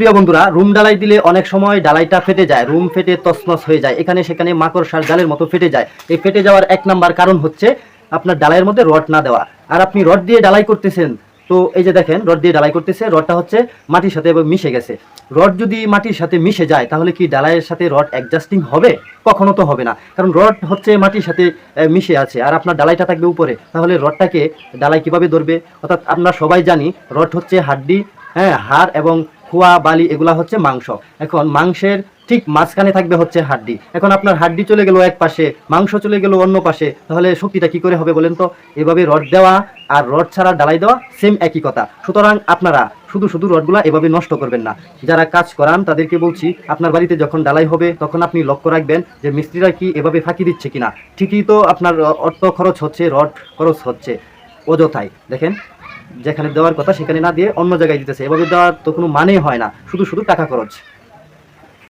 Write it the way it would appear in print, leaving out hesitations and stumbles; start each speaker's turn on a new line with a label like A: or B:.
A: প্রিয় বন্ধুরা, রুম ডালাই দিলে অনেক সময় ডালাইটা ফেটে যায়, রুম ফেটে তছনছ হয়ে যায়, এখানে সেখানে মাকড়সার জালের মতো ফেটে যায়। এই ফেটে যাওয়ার এক নাম্বার কারণ হচ্ছে আপনার ডালাইয়ের মধ্যে রড না দেওয়া। আর আপনি রড দিয়ে ডালাই করতেছেন, তো এই যে দেখেন রড দিয়ে ডালাই করতেছে, রডটা হচ্ছে মাটির সাথে মিশে গেছে। রড যদি মাটির সাথে মিশে যায় তাহলে কি ডালাইয়ের সাথে রড অ্যাডজাস্টিং হবে? কখনো তো হবে না, কারণ রড হচ্ছে মাটির সাথে মিশে আছে আর আপনার ডালাইটা থাকবে উপরে, তাহলে রডটাকে ডালাই কিভাবে ধরবে? অর্থাৎ আমরা সবাই জানি রড হচ্ছে হাড্ডি, হ্যাঁ, হাড় এবং খোয়া বালি এগুলা হচ্ছে মাংস। এখন মাংসের ঠিক মাঝখানে থাকবে হচ্ছে হাড্ডি। এখন আপনার হাড্ডি চলে গেল এক পাশে, মাংস চলে গেল অন্য পাশে, তাহলে শক্তিটা কি করে হবে বলেন তো? এভাবে রড দেওয়া আর রড ছাড়া ডালাই দেওয়া সেম একই কথা। সুতরাং আপনারা শুধু শুধু রডগুলা এভাবে নষ্ট করবেন না। যারা কাজ করান তাদেরকে বলছি, আপনার বাড়িতে যখন ডালাই হবে তখন আপনি লক্ষ্য রাখবেন যে মিস্ত্রিরা কি এভাবে ফাঁকি দিচ্ছে কিনা। ঠিকই তো আপনার অর্থ খরচ হচ্ছে, রড খরচ হচ্ছে অযথায়। দেখেন, যেখানে দেওয়ার কথা সেখানে না দিয়ে অন্য জায়গায় দিতেছে, এভাবে দেওয়ার তো কোনো মানেই হয় না, শুধু শুধু টাকা খরচ।